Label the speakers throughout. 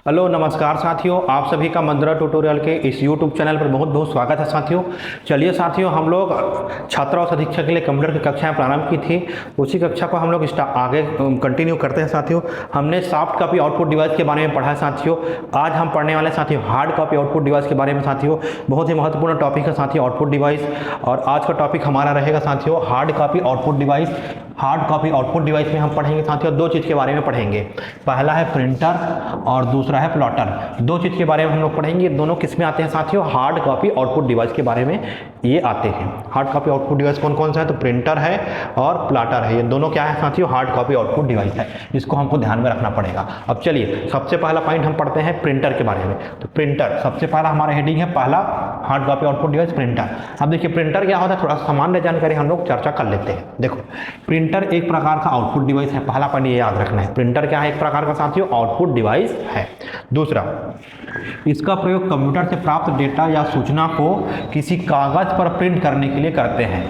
Speaker 1: Hello नमस्कार साथियों, आप सभी का मंत्रा ट्यूटोरियल के इस यूट्यूब चैनल पर बहुत बहुत स्वागत है साथियों। चलिए साथियों, हम लोग छात्र और अधीक्षक के लिए कंप्यूटर की कक्षाएं प्रारंभ की थी, उसी कक्षा को हम लोग आगे कंटिन्यू करते हैं साथियों। हमने सॉफ्ट कॉपी आउटपुट डिवाइस के बारे में पढ़ा है साथियों। आज हम पढ़ने वाले साथियों हार्ड कॉपी आउटपुट डिवाइस के बारे में साथियों। बहुत ही महत्वपूर्ण टॉपिक है साथियों आउटपुट डिवाइस, और आज का टॉपिक हमारा रहेगा साथियों hard copy output device. Hard copy output device में हम पढ़ेंगे साथियों दो चीज़ के बारे में पढ़ेंगे। पहला है प्रिंटर और दूसरा है प्लॉटर। दो चीज़ के बारे में हम लोग पढ़ेंगे। दोनों किस में आते हैं साथियों? हार्ड कॉपी आउटपुट डिवाइस के बारे में ये आते हैं। हार्ड कॉपी आउटपुट डिवाइस कौन कौन सा है? तो प्रिंटर है और प्लॉटर है। ये दोनों क्या है साथियों? हार्ड कॉपी आउटपुट डिवाइस है। इसको हमको ध्यान में रखना पड़ेगा। अब चलिए सबसे पहला पॉइंट हम पढ़ते हैं प्रिंटर के बारे में। तो प्रिंटर सबसे पहला हमारा हेडिंग है, पहला hard copy output device printer. अब देखिए प्रिंटर क्या होता है, थोड़ा सामान्य जानकारी हम लोग चर्चा कर लेते हैं। देखो प्रिंटर एक प्रकार का आउटपुट डिवाइस है। पहला पॉइंट ये याद रखना है, प्रिंटर क्या है? एक प्रकार का साथियों आउटपुट डिवाइस है। दूसरा, इसका प्रयोग कंप्यूटर से प्राप्त डेटा या सूचना को किसी कागज पर प्रिंट करने के लिए करते हैं।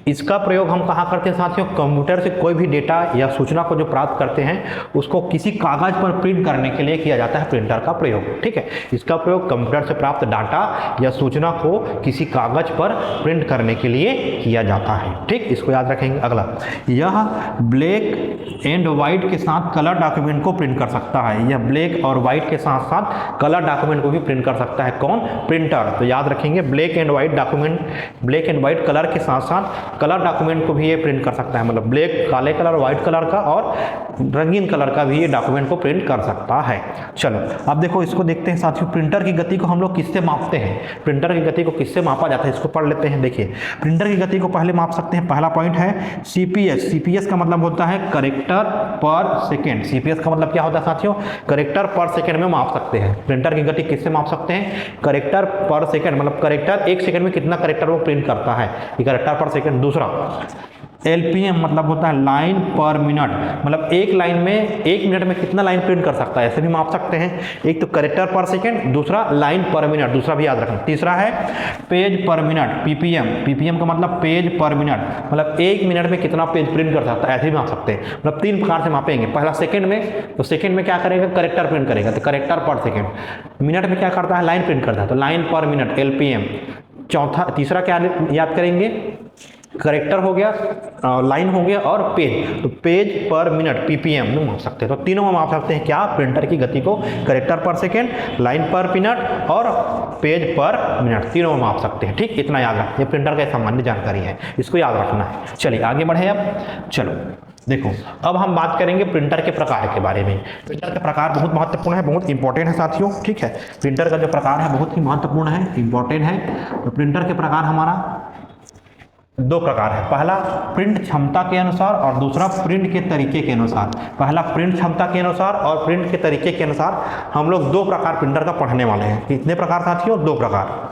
Speaker 1: इसका प्रयोग हम कहाँ करते हैं साथियों? कंप्यूटर से कोई भी डेटा या सूचना को जो प्राप्त करते हैं उसको किसी कागज पर प्रिंट करने के लिए किया जाता है प्रिंटर का प्रयोग। ठीक है, इसका प्रयोग कंप्यूटर से प्राप्त डाटा या सूचना को किसी कागज पर प्रिंट करने के लिए किया जाता है। ठीक, इसको याद रखेंगे। अगला, यह ब्लैक एंड व्हाइट के साथ कलर डॉक्यूमेंट को प्रिंट कर सकता है। यह ब्लैक और व्हाइट के साथ साथ कलर डॉक्यूमेंट को भी प्रिंट कर सकता है। कौन? प्रिंटर। तो याद रखेंगे black and white document, black and white colour के साथ साथ कलर डॉक्यूमेंट को भी ये प्रिंट कर सकता है। मतलब ब्लैक काले कलर, व्हाइट कलर का और रंगीन कलर का भी ये डॉक्यूमेंट को प्रिंट कर सकता है। चलो अब देखो इसको देखते हैं साथियों। प्रिंटर की गति को हम लोग किससे मापते हैं? प्रिंटर की गति को किससे मापा जाता है इसको पढ़ लेते हैं। देखिए प्रिंटर की गति को पहले माप सकते हैं। पहला पॉइंट है सीपीएस। सीपीएस का मतलब होता है करेक्टर पर सेकेंड। सीपीएस का मतलब क्या होता है साथियों? करेक्टर पर सेकेंड में माप सकते हैं। प्रिंटर की गति किससे माप सकते हैं? करेक्टर पर सेकेंड, मतलब करेक्टर एक सेकेंड में कितना करेक्टर वो प्रिंट करता है, करेक्टर पर सेकेंड। दूसरा एलपीएम मतलब होता है लाइन पर मिनट, मतलब एक लाइन में एक मिनट में कितना लाइन प्रिंट कर सकता है, ऐसे भी माप सकते हैं। एक तो करेक्टर पर सेकेंड, दूसरा लाइन पर मिनट, दूसरा भी याद रखना। तीसरा है पेज पर मिनट, पीपीएम। पीपीएम का मतलब पेज पर मिनट, मतलब एक मिनट में कितना पेज प्रिंट कर सकता है, ऐसे भी माप सकते हैं। मतलब तीन प्रकार से मापेंगे। पहला सेकेंड में, तो सेकेंड में क्या करेगा? करेक्टर प्रिंट करेगा, तो करेक्टर पर सेकेंड। मिनट में क्या करता है? लाइन प्रिंट करता है, तो लाइन पर मिनट एलपीएम। चौथा तीसरा क्या याद करेंगे? करेक्टर हो गया, लाइन हो गया और पेज, तो पेज पर मिनट पीपीएम में माप सकते हैं। तो तीनों में माप सकते हैं क्या? प्रिंटर की गति को करेक्टर पर सेकेंड, लाइन पर मिनट और पेज पर मिनट, तीनों में माप सकते हैं। ठीक, इतना याद रखना, ये प्रिंटर का सामान्य जानकारी है, इसको याद रखना है। चलिए आगे बढ़े। अब चलो देखो, अब हम बात करेंगे प्रिंटर के प्रकार के बारे में। प्रिंटर के प्रकार बहुत महत्वपूर्ण है, बहुत इंपॉर्टेंट है साथियों। ठीक है, प्रिंटर का जो प्रकार है बहुत ही महत्वपूर्ण है, इंपॉर्टेंट है। तो प्रिंटर के प्रकार हमारा दो प्रकार है। पहला प्रिंट क्षमता के अनुसार और दूसरा प्रिंट के तरीके के अनुसार। पहला प्रिंट क्षमता के अनुसार और प्रिंट के तरीके के अनुसार हम लोग दो प्रकार प्रिंटर का पढ़ने वाले हैं। कितने प्रकार साथियों? दो प्रकार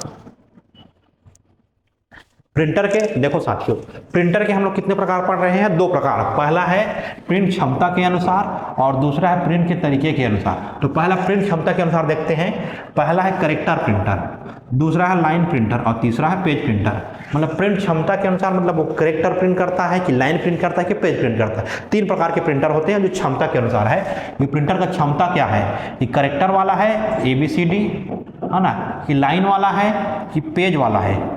Speaker 1: प्रिंटर के। देखो साथियों, प्रिंटर के हम लोग कितने प्रकार पढ़ रहे हैं? दो प्रकार। पहला है प्रिंट क्षमता के अनुसार और दूसरा है प्रिंट के तरीके के अनुसार। तो पहला प्रिंट क्षमता के अनुसार देखते हैं। पहला है करेक्टर प्रिंटर, दूसरा है लाइन प्रिंटर और तीसरा है पेज प्रिंटर। मतलब प्रिंट क्षमता के अनुसार मतलब वो करेक्टर प्रिंट करता है कि लाइन प्रिंट करता है कि पेज प्रिंट करता है। तीन प्रकार के प्रिंटर होते हैं जो क्षमता के अनुसार है। ये प्रिंटर का क्षमता क्या है? कि करेक्टर वाला है ABCD, है ना, कि लाइन वाला है कि पेज वाला है।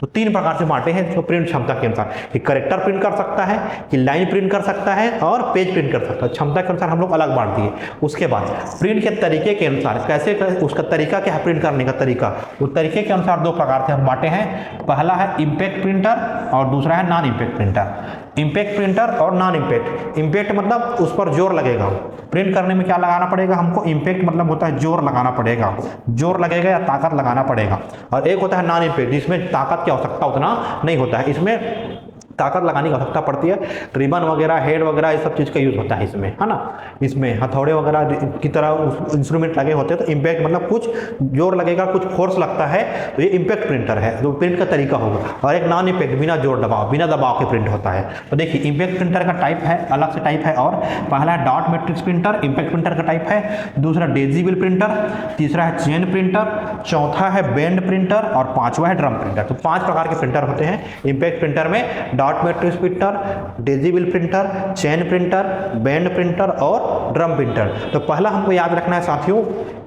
Speaker 1: तो तीन प्रकार से बांटे हैं जो प्रिंट क्षमता के अनुसार, कि करेक्टर प्रिंट कर सकता है, कि लाइन प्रिंट कर सकता है और पेज प्रिंट कर सकता है। क्षमता के अनुसार हम लोग अलग बांट दिए। उसके बाद प्रिंट के तरीके के अनुसार, कैसे उसका तरीका क्या है प्रिंट करने का तरीका, उस तरीके के अनुसार दो प्रकार से हम बांटे हैं। पहला है इम्पैक्ट प्रिंटर और दूसरा है non impact printer. Impact printer और नॉन इम्पैक्ट। इम्पैक्ट मतलब उस पर जोर लगेगा, प्रिंट करने में क्या लगाना पड़ेगा हमको? इम्पैक्ट मतलब होता है जोर लगाना पड़ेगा, जोर लगेगा या ताकत लगाना पड़ेगा। और एक होता है नॉन इम्पैक्ट जिसमें ताकत की आवश्यकता उतना नहीं होता है। इसमें ताकत लगाने की आवश्यकता पड़ती है, रिबन वगैरह, हेड वगैरह, ये सब चीज़ का यूज होता है इसमें, है ना। इसमें हथौड़े वगैरह की तरह इंस्ट्रूमेंट लगे होते हैं। तो इम्पैक्ट मतलब कुछ जोर लगेगा, कुछ फोर्स लगता है, तो ये इम्पैक्ट प्रिंटर है, जो प्रिंट का तरीका होगा। और एक नॉन इम्पैक्ट, बिना जोर दबाव, बिना दबाव के प्रिंट होता है। तो देखिए इम्पैक्ट प्रिंटर का टाइप है, अलग से टाइप है। और पहला है dot matrix printer, impact printer का टाइप है। दूसरा डेजी व्हील प्रिंटर, तीसरा है चेन प्रिंटर चौथा है बैंड प्रिंटर और पांचवा है ड्रम प्रिंटर। तो 5 प्रकार के प्रिंटर होते हैं इंपैक्ट प्रिंटर में, dot matrix printer, daisy wheel printer, chain printer, band printer और ड्रम प्रिंटर। तो पहला हमको याद रखना है साथियों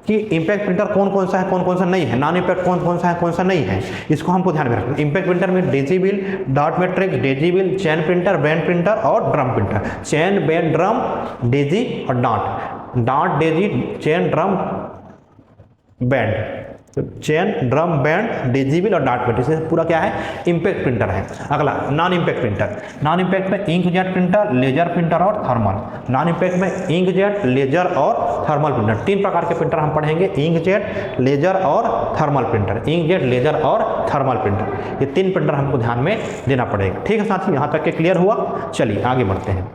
Speaker 1: कि इंपैक्ट प्रिंटर कौन कौन सा है, कौन कौन सा नहीं है, नॉन इंपैक्ट कौन कौन सा है, कौन सा नहीं है, इसको हमको ध्यान में रखना है। इंपैक्ट प्रिंटर में daisy wheel, dot matrix, daisy wheel, chain printer, band printer और drum printer. Chain, band, drum, daisy और dot, dot, daisy, chain, drum, band. तो चेन, ड्रम, बैंड, डेजिबल और डॉट मैट्रिक्स, पूरा क्या है इंपैक्ट प्रिंटर है। अगला non impact printer. Non impact में इंकजेट प्रिंटर, लेजर प्रिंटर और थर्मल। नॉन इंपैक्ट में इंकजेट, लेजर और थर्मल प्रिंटर। 3 प्रकार के प्रिंटर हम पढ़ेंगे, इंकजेट, लेजर और थर्मल प्रिंटर। इंकजेट, लेजर और थर्मल प्रिंटर, ये 3 प्रिंटर हमको ध्यान में देना पड़ेगा। ठीक है साथियों, यहाँ तक के क्लियर हुआ? चलिए आगे बढ़ते हैं।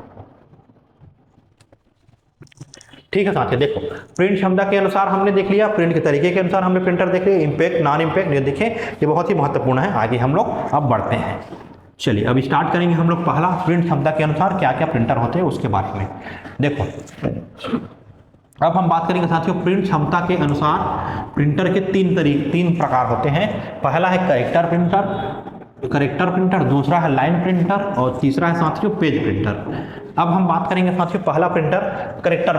Speaker 1: ठीक है साथियों, देखो प्रिंट क्षमता के अनुसार हमने देख लिया, प्रिंट के तरीके के अनुसार हमने प्रिंटर देख लिया, इंपैक्ट, नॉन इंपैक्ट, ये देखें ये बहुत ही महत्वपूर्ण है। आगे हम लोग अब बढ़ते हैं। चलिए अब स्टार्ट करेंगे हम लोग पहला, प्रिंट क्षमता के अनुसार क्या क्या प्रिंटर होते हैं उसके बारे में। देखो अब हम बात करेंगे साथियों प्रिंट क्षमता के अनुसार प्रिंटर के 3 प्रकार होते हैं। पहला है करेक्टर प्रिंटर, दूसरा है लाइन प्रिंटर और तीसरा है साथियों पेज प्रिंटर। अब हम बात करेंगे साथियों पहला प्रिंटर करेक्टर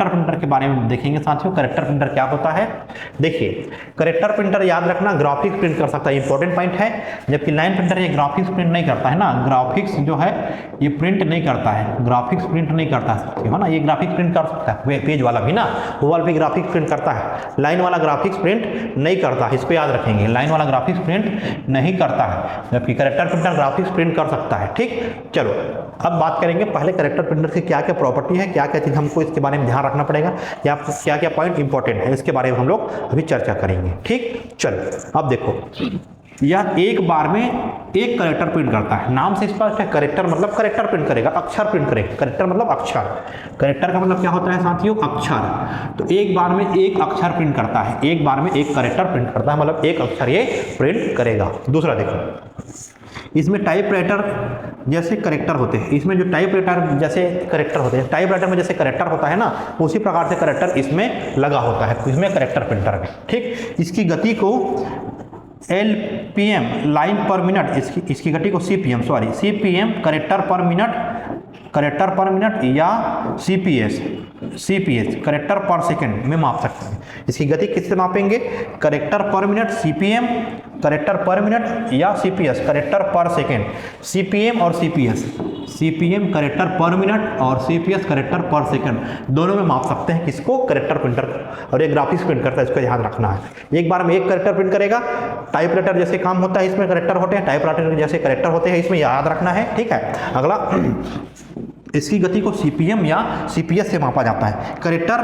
Speaker 1: प्रिंटर के बारे में देखेंगे साथियों। करेक्टर प्रिंटर क्या होता है? देखिए करेक्टर प्रिंटर याद रखना ग्राफिक्स प्रिंट कर सकता है, इंपॉर्टेंट पॉइंट है। जबकि लाइन प्रिंटर ये ग्राफिक्स प्रिंट नहीं करता है ना, ग्राफिक्स जो है ये प्रिंट नहीं करता है, ग्राफिक्स प्रिंट नहीं करता है ना। ये ग्राफिक्स प्रिंट कर सकता है, पेज वाला भी ना, वॉल पे ग्राफिक्स प्रिंट करता है, लाइन वाला ग्राफिक्स प्रिंट नहीं करता है, इस पर याद रखेंगे, लाइन वाला ग्राफिक्स प्रिंट नहीं करता है, जबकि करेक्टर प्रिंटर ग्राफिक्स प्रिंट कर सकता है। ठीक, चलो अब बात करेंगे पहले करेक्टर प्रिंटर की क्या क्या प्रॉपर्टी है, क्या क्या चीज़ हमको इसके बारे में ध्यान रखना पड़ेगा, क्या क्या पॉइंट इंपॉर्टेंट है, इसके बारे में हम लोग अभी चर्चा करेंगे। ठीक, चलो अब देखो यह एक बार में एक करेक्टर प्रिंट करता है, नाम से स्पष्ट है। करेक्टर मतलब करेक्टर प्रिंट करेगा, अक्षर प्रिंट करेगा। करेक्टर मतलब अक्षर, करेक्टर का मतलब क्या होता है साथियों? अक्षर। तो एक बार में एक अक्षर प्रिंट करता है, एक बार में एक करेक्टर प्रिंट करता है, मतलब एक अक्षर ये प्रिंट करेगा। दूसरा देखो इसमें टाइपराइटर जैसे करेक्टर होते हैं, इसमें जो टाइपराइटर जैसे करेक्टर होते हैं, टाइपराइटर में जैसे करेक्टर होता है ना, उसी प्रकार से करेक्टर इसमें लगा होता है, इसमें करेक्टर प्रिंटर में। ठीक, इसकी गति को LPM लाइन पर मिनट, इसकी गति को CPM करेक्टर पर मिनट या CPS करेक्टर पर सेकंड में माप सकते हैं। इसकी गति किससे मापेंगे? करेक्टर पर मिनट CPM करेक्टर पर मिनट या CPS करेक्टर पर सेकंड। CPM और CPM करेक्टर पर मिनट और CPS करेक्टर पर सेकंड, दोनों में माप सकते हैं किसको? करेक्टर प्रिंटर को। और ये ग्राफिक्स प्रिंट करता है, इसको ध्यान रखना है। एक बार में एक करेक्टर प्रिंट करेगा, टाइपराइटर जैसे काम होता है इसमें करेक्टर होते हैं, टाइपराइटर जैसे करेक्टर होते हैं, इसमें याद रखना है। ठीक है, अगला इसकी गति को CPM या CPS से मापा जाता है, करेक्टर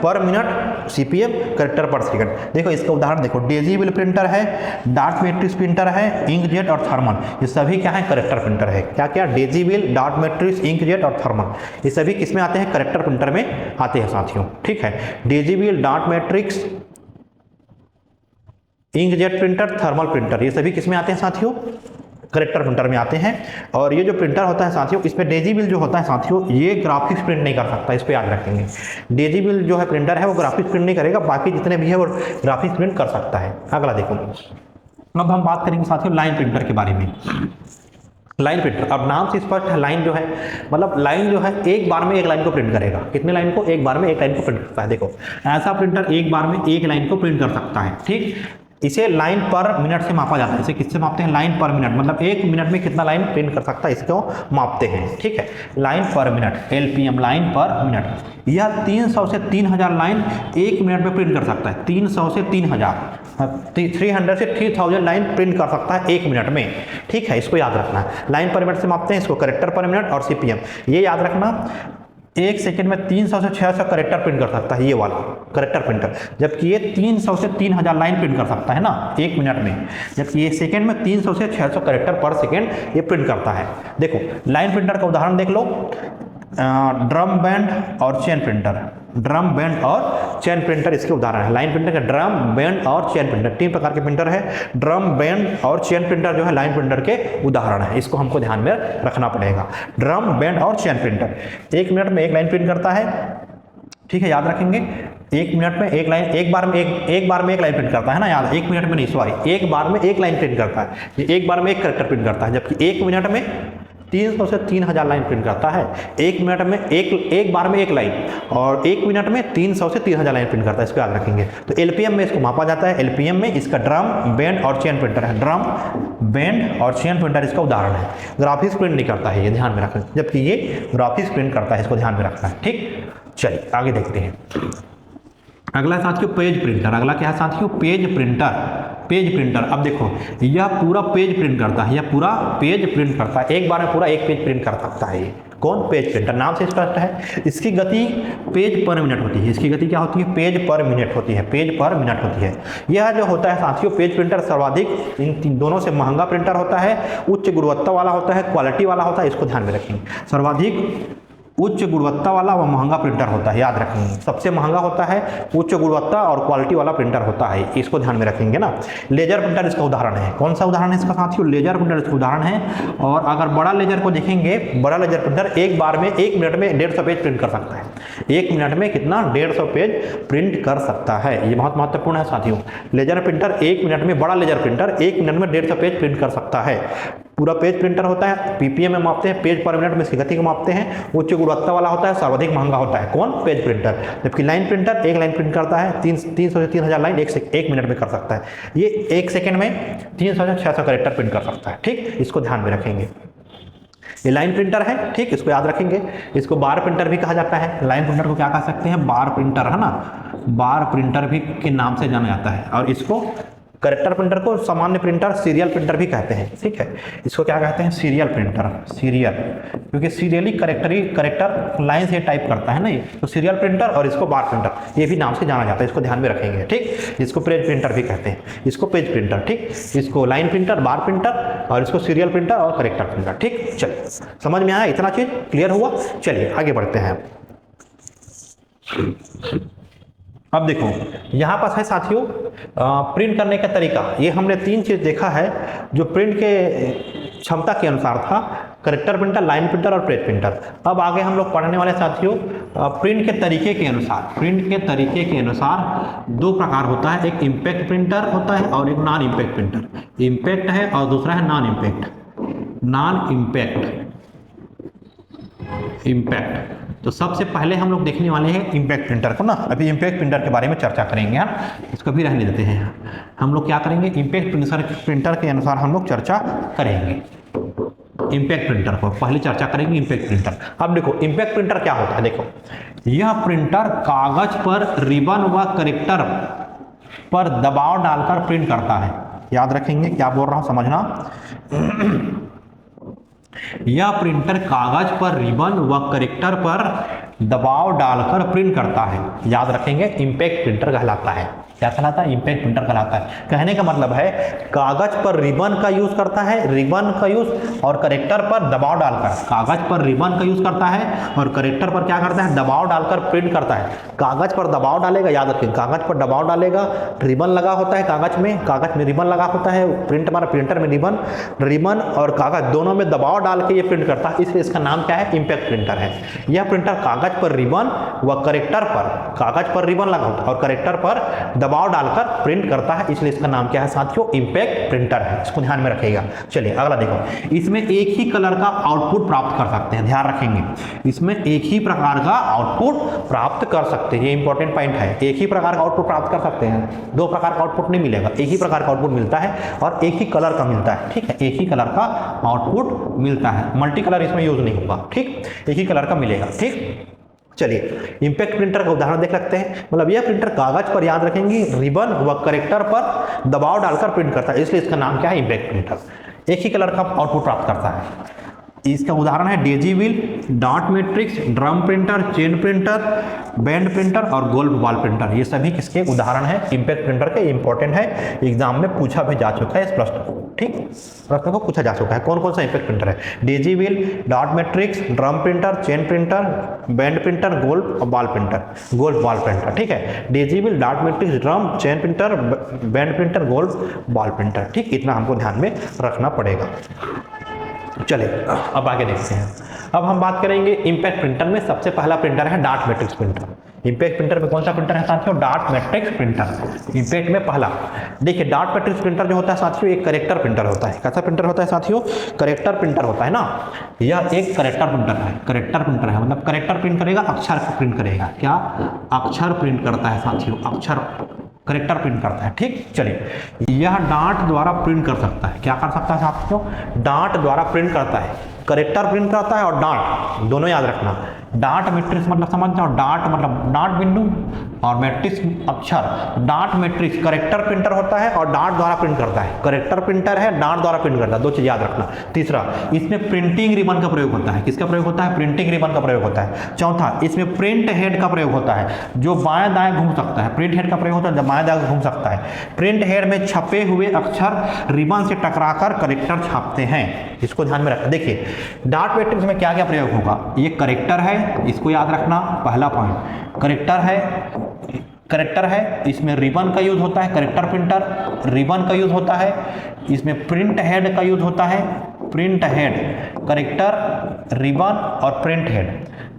Speaker 1: पर मिनट CPM करेक्टर पर सेकंड। देखो इसका उदाहरण देखो, डेजिबल प्रिंटर है, डॉट मैट्रिक्स प्रिंटर है, इंकजेट और थर्मल, ये सभी क्या है? करेक्टर प्रिंटर है। क्या क्या? डेजिबल, डॉट मैट्रिक्स, इंकजेट और थर्मल, ये सभी किसमें आते हैं? करेक्टर प्रिंटर में आते हैं साथियों। ठीक है, daisy wheel, dot matrix, inkjet printer, thermal printer, ये सभी किसमें आते हैं साथियों? करेक्टर प्रिंटर में आते हैं। और ये जो प्रिंटर होता है साथियों, इसमें डेजिबल जो होता है साथियों, ये ग्राफिक्स प्रिंट नहीं कर सकता, इस पर याद रखेंगे। डेजिबल जो है प्रिंटर है वो ग्राफिक्स प्रिंट नहीं करेगा, बाकी जितने भी है वो ग्राफिक्स प्रिंट कर सकता है। अगला देखो, अब हम बात करेंगे साथियों लाइन प्रिंटर के बारे में। लाइन प्रिंटर, अब नाम से स्पष्ट है, लाइन जो है मतलब लाइन जो है एक बार में एक लाइन को प्रिंट करेगा। कितने लाइन को? एक बार में एक लाइन को प्रिंट करता है। देखो ऐसा प्रिंटर एक बार में एक लाइन को प्रिंट कर सकता है। ठीक, इसे लाइन पर मिनट से मापा जाता है। इसे किससे मापते हैं? लाइन पर मिनट, मतलब एक मिनट में कितना लाइन प्रिंट कर सकता है इसको मापते हैं। ठीक है, लाइन पर मिनट LPM लाइन पर मिनट। यह 300 से 3000 लाइन एक मिनट में प्रिंट कर सकता है। 300 से 3000, 300 से 3000 लाइन प्रिंट कर सकता है एक मिनट में। ठीक है, इसको याद रखना है। लाइन पर मिनट से मापते हैं इसको, करेक्टर पर मिनट और CPM, ये याद रखना। एक सेकंड में 300 से 600 करेक्टर प्रिंट कर सकता है ये वाला करेक्टर प्रिंटर, जबकि ये 300 से 3000 लाइन प्रिंट कर सकता है ना एक मिनट में, जबकि ये सेकंड में 300 से 600 करेक्टर पर सेकंड ये प्रिंट करता है। देखो लाइन प्रिंटर का उदाहरण देख लो, ड्रम बैंड और चेन प्रिंटर। ड्रम बैंड और चेन प्रिंटर इसके उदाहरण है। लाइन प्रिंटर का ड्रम बैंड और चेन प्रिंटर, 3 प्रकार के प्रिंटर है। ड्रम बैंड और चेन प्रिंटर जो है लाइन प्रिंटर के उदाहरण है, इसको हमको ध्यान में रखना पड़ेगा। ड्रम बैंड और चेन प्रिंटर एक मिनट में एक लाइन प्रिंट करता है। ठीक है, याद रखेंगे। 1 मिनट में एक लाइन, एक बार में एक लाइन प्रिंट करता है ना यार, 1 मिनट में नहीं, सॉरी, एक बार में एक लाइन प्रिंट करता है, ये एक बार में एक कैरेक्टर प्रिंट करता है, जबकि 1 मिनट में 300 से 3000 लाइन प्रिंट करता है। 1 मिनट में एक बार में एक लाइन, और 1 मिनट में 300 से 3000 लाइन प्रिंट करता है, इसको याद रखेंगे। तो एलपीएम में इसको मापा जाता है, एलपीएम में इसका ड्रम, बेंड और चेन प्रिंटर है, ड्रम, बेंड और चेन प्रिंटर इसका उदाहरण है। ग्राफिक्स प्रिंट नहीं करता है, ये ध्यान में रखें, जबकि ये ग्राफिक्स प्रिंट करता है, इसको ध्यान में रखना है। ठीक, चलिए आगे देखते हैं। अगला साथियों पेज प्रिंटर। अगला क्या है साथियों? Page printer. पेज प्रिंटर, अब देखो यह पूरा पेज प्रिंट करता है, यह पूरा पेज प्रिंट करता है, एक बार में पूरा एक पेज प्रिंट कर सकता है ये। कौन? पेज प्रिंटर, नाम से स्पष्ट है। इसकी गति पेज पर मिनट होती है, इसकी गति क्या होती है? पेज पर मिनट होती है, पेज पर मिनट होती है। यह जो होता है साथियों पेज प्रिंटर सर्वाधिक इन दोनों से महंगा प्रिंटर होता है, उच्च गुणवत्ता वाला होता है, क्वालिटी वाला होता है, इसको ध्यान में रखेंगे। सर्वाधिक उच्च गुणवत्ता वाला व महंगा प्रिंटर होता है, याद रखेंगे। सबसे महंगा होता है, उच्च गुणवत्ता और क्वालिटी वाला प्रिंटर होता है, इसको ध्यान में रखेंगे ना। लेजर प्रिंटर इसका उदाहरण है। कौन सा उदाहरण है इसका साथियों? लेजर प्रिंटर इसका उदाहरण है। और अगर बड़ा लेजर को देखेंगे, बड़ा लेजर प्रिंटर एक बार में 1 मिनट में 150 पेज प्रिंट कर सकता है। 1 मिनट में कितना? 150 पेज प्रिंट कर सकता है, ये बहुत महत्वपूर्ण है साथियों। लेजर प्रिंटर 1 मिनट में, बड़ा लेजर प्रिंटर 1 मिनट में 150 पेज प्रिंट कर सकता है। पूरा पेज प्रिंटर होता है, पीपीएम में मापते हैं, पेज पर मिनट में इसकी गति को मापते हैं, उच्च गुणवत्ता वाला होता है, सर्वाधिक महंगा होता है। कौन? Page printer. जबकि लाइन प्रिंटर एक लाइन प्रिंट करता है, 300 से 3000 लाइन 1 मिनट में कर सकता है। ये 1 सेकंड में 300 से 600 कैरेक्टर प्रिंट कर सकता है। ठीक, इसको ध्यान में रखेंगे। ये लाइन प्रिंटर है, ठीक, इसको याद रखेंगे। इसको बार प्रिंटर भी कहा जाता है। लाइन प्रिंटर को क्या कह सकते हैं? बार प्रिंटर, है ना, बार प्रिंटर भी के नाम से जाना जाता है। और इसको कैरेक्टर प्रिंटर को सामान्य प्रिंटर, सीरियल प्रिंटर भी कहते हैं। ठीक है, इसको क्या कहते हैं? सीरियल प्रिंटर, सीरियल, क्योंकि सीरियली कैरेक्टर लाइन से टाइप करता है ना ये, तो सीरियल प्रिंटर। और इसको बार प्रिंटर, ये भी नाम से जाना जाता है, इसको ध्यान में रखेंगे। ठीक, इसको पेज प्रिंटर भी कहते हैं, इसको पेज प्रिंटर, ठीक, इसको लाइन प्रिंटर, बार प्रिंटर, और इसको सीरियल प्रिंटर और कैरेक्टर प्रिंटर। ठीक, चलिए समझ में आया? इतना चीज क्लियर हुआ? चलिए आगे बढ़ते हैं। अब देखो यहाँ पास है साथियों प्रिंट करने का तरीका। ये हमने 3 चीज़ देखा है जो प्रिंट के क्षमता के अनुसार था, कैरेक्टर प्रिंटर, लाइन प्रिंटर और पेज प्रिंटर। अब आगे हम लोग पढ़ने वाले साथियों प्रिंट के तरीके के अनुसार। प्रिंट के तरीके के अनुसार 2 प्रकार होता है, एक इम्पैक्ट प्रिंटर होता है और एक नॉन इम्पैक्ट प्रिंटर। इम्पैक्ट है और दूसरा है non impact. Non impact, impact. तो सबसे पहले हम लोग देखने वाले हैं इम्पैक्ट प्रिंटर को ना। अभी इम्पैक्ट प्रिंटर के बारे में चर्चा करेंगे, हाँ, इसको भी रहने देते हैं। हम लोग क्या करेंगे? इम्पैक्ट प्रिंटर के अनुसार हम लोग चर्चा करेंगे इम्पैक्ट प्रिंटर को। पहले चर्चा करेंगे इम्पैक्ट प्रिंटर। अब देखो इम्पैक्ट प्रिंटर क्या होता है। देखो यह प्रिंटर कागज पर रिबन व कैरेक्टर पर दबाव डालकर प्रिंट करता है। याद रखेंगे क्या बोल रहा हूं, समझना। यह प्रिंटर कागज पर रिबन व कैरेक्टर पर दबाव डालकर प्रिंट करता है। याद रखेंगे इम्पैक्ट प्रिंटर कहलाता है। क्या कहलाता है? इम्पैक्ट प्रिंटर कहलाता है। कहने का मतलब है कागज पर रिबन का यूज करता है, रिबन का यूज, और कैरेक्टर पर दबाव डालकर, कागज पर रिबन का यूज करता है और कैरेक्टर पर क्या करता है? दबाव डालकर प्रिंट करता है। कागज पर दबाव डालेगा, याद रखें कागज पर दबाव डालेगा, रिबन लगा होता है कागज में रिबन लगा होता है, प्रिंटर में रिबन और कागज दोनों में दबाव डाल के ये प्रिंट करता है, इसलिए इसका नाम क्या है? इम्पैक्ट प्रिंटर है। यह प्रिंटर कागज पर रिबन व कैरेक्टर पर, कागज पर रिबन लगा होता है और कैरेक्टर पर दबाव डालकर प्रिंट करता है, इसलिए इसका नाम क्या है साथियों? इम्पैक्ट प्रिंटर है। इसको ध्यान में रखिएगा। चलिए अगला देखो, इसमें एक ही कलर का आउटपुट प्राप्त कर सकते हैं। ध्यान रखेंगे इसमें एक ही प्रकार का आउटपुट प्राप्त कर सकते हैं, ये इंपॉर्टेंट पॉइंट है। एक ही प्रकार का आउटपुट प्राप्त कर सकते हैं, 2 प्रकार का आउटपुट नहीं मिलेगा, एक ही प्रकार का आउटपुट मिलता है और एक ही कलर का मिलता है। ठीक है, एक ही कलर का आउटपुट मिलता है, मल्टी कलर इसमें यूज नहीं होगा। ठीक, एक ही कलर का मिलेगा। ठीक, चलिए इम्पैक्ट प्रिंटर का उदाहरण देख सकते हैं। मतलब यह प्रिंटर कागज पर, याद रखेंगे, रिबन व कैरेक्टर पर दबाव डालकर प्रिंट करता है, इसलिए इसका नाम क्या है? Impact printer. एक ही कलर का आउटपुट प्राप्त करता है। इसका उदाहरण है Daisy wheel, dot matrix, drum printer, chain printer, band printer और गोल्फ बॉल प्रिंटर। ये सभी किसके उदाहरण है? इम्पैक्ट प्रिंटर के। इंपॉर्टेंट है, एग्जाम में पूछा भी जा चुका है इस प्रश्न को। ठीक, प्रश्न को पूछा जा चुका है। कौन कौन सा इम्पैक्ट प्रिंटर है? Daisy wheel, dot matrix, drum printer, chain printer, band printer, golf ball printer. ठीक है, Daisy wheel, dot matrix, drum, chain printer, band printer, golf ball printer. ठीक, इतना हमको ध्यान में रखना पड़ेगा। चलिए अब आगे देखते हैं। अब हम बात करेंगे इम्पैक्ट प्रिंटर में सबसे पहला प्रिंटर है dot matrix printer. Impact printer में कौन सा प्रिंटर है साथियों? Dot matrix printer. इम्पैक्ट में पहला देखिए डॉट मैट्रिक्स प्रिंटर जो होता है साथियों एक करेक्टर प्रिंटर होता है। कैसा प्रिंटर होता है साथियों? करेक्टर प्रिंटर होता है ना। यह एक करेक्टर प्रिंटर है। करेक्टर प्रिंटर है मतलब करेक्टर प्रिंट करेगा, अक्षर प्रिंट करेगा। क्या? अक्षर प्रिंट करता है साथियों, अक्षर करेक्टर प्रिंट करता है। ठीक, चलिए यह डॉट द्वारा प्रिंट कर सकता है। क्या कर सकता है साथियों? डॉट द्वारा प्रिंट करता है। करेक्टर प्रिंट करता है और डॉट, दोनों याद रखना। डॉट मैट्रिक्स मतलब समझ जाओ, डॉट मतलब डॉट बिंदु और मैट्रिक्स अक्षर। डॉट मैट्रिक्स करेक्टर प्रिंटर होता है और डॉट द्वारा प्रिंट करता है। करेक्टर प्रिंटर है, डॉट द्वारा प्रिंट करता है, दो चीज याद रखना। तीसरा, इसमें प्रिंटिंग रिबन का प्रयोग होता है। किसका प्रयोग होता है? प्रिंटिंग रिबन का प्रयोग होता है। चौथा, इसमें प्रिंट हेड का प्रयोग होता है जो बाएं दाएं घूम सकता है। प्रिंट हेड का प्रयोग होता है जब बाएं दाएं घूम सकता है। प्रिंट हेड में छपे हुए अक्षर रिबन से टकराकर करेक्टर छापते हैं। इसको ध्यान में रखना। देखिए डॉट मैट्रिक्स में क्या क्या प्रयोग होगा? ये करेक्टर है, इसको याद रखना, पहला पॉइंट। करेक्टर है, इसमें रिबन का यूज होता है। करेक्टर प्रिंटर रिबन का यूज होता है। इसमें प्रिंट हेड का यूज होता है। प्रिंट हेड, करेक्टर, रिबन और प्रिंट हेड।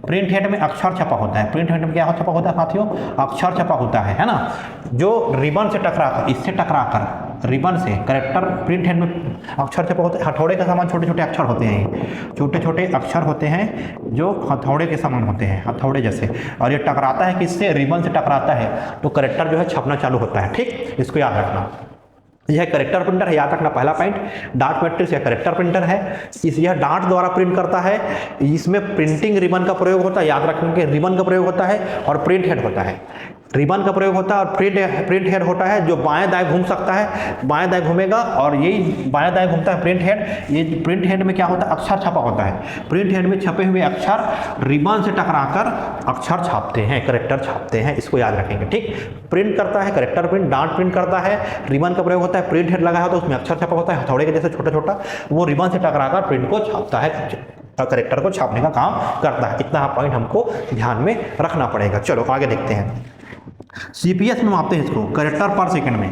Speaker 1: प्रिंट हेड में अक्षर छपा होता है। प्रिंट हेड में क्या छपा होता है साथियों? अक्षर छपा होता है ना, जो रिबन से टकराकर, इससे टकराकर रिबन से। करेक्टर प्रिंट हेड में अक्षर छपा होते हैं। हथौड़े के समान छोटे छोटे अक्षर होते हैं, छोटे छोटे अक्षर होते हैं जो हथौड़े के समान होते हैं, हथौड़े जैसे। और ये टकराता है किससे? रिबन से टकराता है तो करेक्टर जो है छपना चालू होता है। ठीक, इसको याद रखना। यह करेक्टर प्रिंटर है, याद रखना पहला पॉइंट। डॉट मैट्रिक्स यह करेक्टर प्रिंटर है। यह डॉट द्वारा प्रिंट करता है। इसमें प्रिंटिंग रिबन का प्रयोग होता है, याद रखेंगे। रिबन का प्रयोग होता है और प्रिंट हेड होता है। रिबन का प्रयोग होता है और प्रिंट हेड होता है जो बाएं दाएं घूम सकता है। बाएं दाएं घूमेगा और यही बाएं दाएं घूमता है प्रिंट हेड। ये प्रिंट हेड में क्या होता है? अक्षर छपा होता है। प्रिंट हेड में छपे हुए अक्षर रिबन से टकराकर अक्षर छापते हैं, करेक्टर छापते हैं। इसको याद रखेंगे। ठीक, प्रिंट करता है करेक्टर प्रिंट, डॉट प्रिंट करता है, रिबन का प्रयोग होता है, प्रिंट हेड लगाया होता है, उसमें अक्षर छपा होता है हथौड़े के जैसे छोटा छोटा, वो रिबन से टकराकर प्रिंट को छापता है, करेक्टर को छापने का काम करता है। इतना पॉइंट हमको ध्यान में रखना पड़ेगा। चलो आगे देखते हैं। सीपीएस में मापते हैं इसको, करेक्टर पर सेकंड में।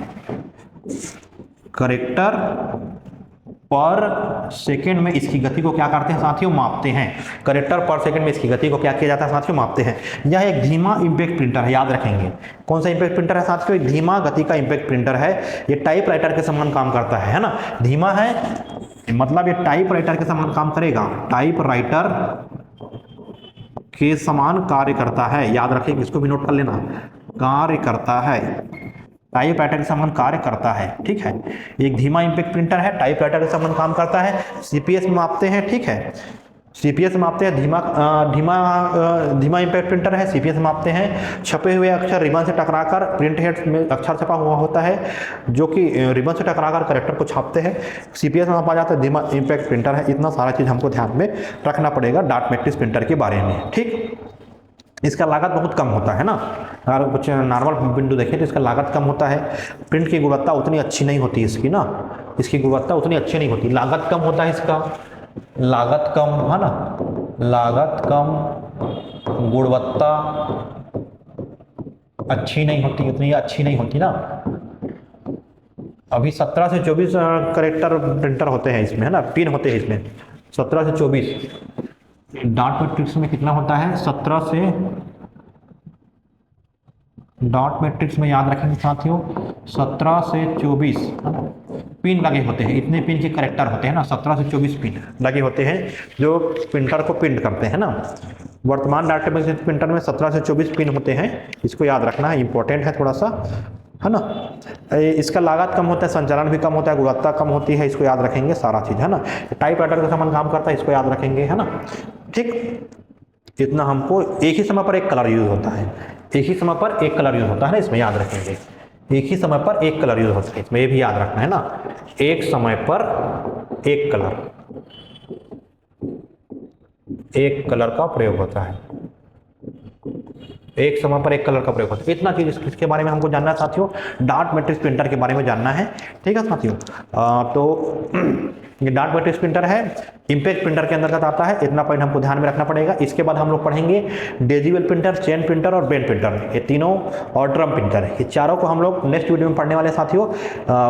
Speaker 1: करेक्टर पर सेकंड में इसकी गति को क्या करते हैं साथियों? मापते हैं। करेक्टर पर सेकंड में इसकी गति को क्या किया जाता है साथियों? मापते हैं। यह एक धीमा इंपैक्ट प्रिंटर है, याद रखेंगे। कौन सा इंपैक्ट प्रिंटर है साथियों? एक धीमा गति का इंपैक्ट प्रिंटर है। ये टाइप राइटर के समान काम करता है ना। धीमा है मतलब ये टाइप राइटर के समान काम करेगा। टाइप राइटर के समान कार्य करता है, याद रखेंगे, इसको भी नोट कर लेना। कार्य करता है, टाइप राइटर के समान कार्य करता है। ठीक है, एक धीमा इंपैक्ट प्रिंटर है, टाइप राइटर के समान काम करता है। सीपीएस में मापते हैं। ठीक है, सीपीएस में मापते हैं। धीमा इंपैक्ट प्रिंटर है, सीपीएस में मापते हैं। छपे हुए अक्षर रिबन से टकराकर, प्रिंट हेड में अक्षर छपा हुआ होता है जो कि रिबन से टकराकर करेक्टर को छापते हैं। सीपीएस में मापा जाता है, धीमा इंपैक्ट प्रिंटर है। इतना सारा चीज हमको ध्यान में रखना पड़ेगा डॉट मैट्रिक्स प्रिंटर के बारे में। ठीक, इसका लागत बहुत कम होता है ना। अगर कुछ नॉर्मल बिंदु देखें तो इसका लागत कम होता है। प्रिंट की गुणवत्ता उतनी अच्छी नहीं होती इसकी ना, इसकी गुणवत्ता उतनी अच्छी नहीं होती। लागत कम होता है इसका, लागत कम है ना, लागत कम, गुणवत्ता अच्छी नहीं होती, उतनी अच्छी नहीं होती ना। अभी 17 से 24 करेक्टर प्रिंटर होते हैं इसमें, है ना, पिन होते हैं इसमें 17 से 24। डॉट मैट्रिक्स में कितना होता है? 17 से, डॉट मैट्रिक्स में याद रखेंगे साथियों 17 से 24 है ना पिन लगे होते हैं। इतने पिन के करेक्टर होते हैं ना, 17 से 24 पिन लगे होते हैं जो प्रिंटर को प्रिंट करते हैं ना। वर्तमान डाटा मैट्रिक्स प्रिंटर में 17 से 24 पिन होते हैं, इसको याद रखना है, इंपॉर्टेंट है थोड़ा सा, है ना। इसका लागत कम होता है, संचालन भी कम होता है, गुणवत्ता कम होती है, इसको याद रखेंगे सारा चीज़, है ना। टाइप राइटर का समान काम करता है, इसको याद रखेंगे, है ना। ठीक, इतना हमको एक ही समय पर एक कलर यूज होता है, एक ही समय पर एक कलर यूज होता है ना, इसमें याद रखेंगे। एक ही समय पर एक कलर यूज होता है, इसमें ये भी याद रखना है ना। एक समय पर एक कलर, एक कलर का प्रयोग होता है, एक समय पर एक कलर का प्रयोग होता है। इतना चीज इसके बारे में हमको जानना है साथियों, डॉट मैट्रिक्स प्रिंटर के बारे में जानना है। ठीक है साथियों, तो ये डॉट मैट्रिक्स प्रिंटर है, इम्पैक्ट प्रिंटर के अंतर्गत आता है, इतना पॉइंट हमको ध्यान में रखना पड़ेगा। इसके बाद हम लोग पढ़ेंगे डेजिबल प्रिंटर, चेन प्रिंटर और बेंड प्रिंटर, ये तीनों, और ड्रम प्रिंटर, ये चारों को हम लोग नेक्स्ट वीडियो में पढ़ने वाले साथियों।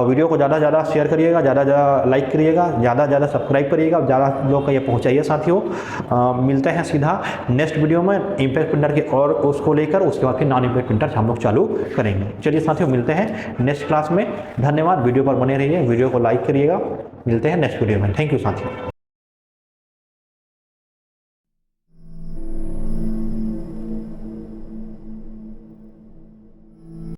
Speaker 1: वीडियो को ज़्यादा से ज़्यादा शेयर करिएगा, ज़्यादा से ज़्यादा लाइक करिएगा, ज़्यादा से ज़्यादा सब्सक्राइब करिएगा, ज़्यादा लोग का ये पहुँचाइए साथियों। मिलते हैं सीधा नेक्स्ट वीडियो में इम्पैक्ट प्रिंटर के और उसको लेकर, उसके बाद फिर नॉन इम्पैक्ट प्रिंटर हम लोग चालू करेंगे। चलिए साथियों, मिलते हैं नेक्स्ट क्लास में। धन्यवाद, वीडियो पर बने रहिए, वीडियो को लाइक करिएगा। मिलते हैं नेक्स्ट वीडियो में। थैंक यू साथियों।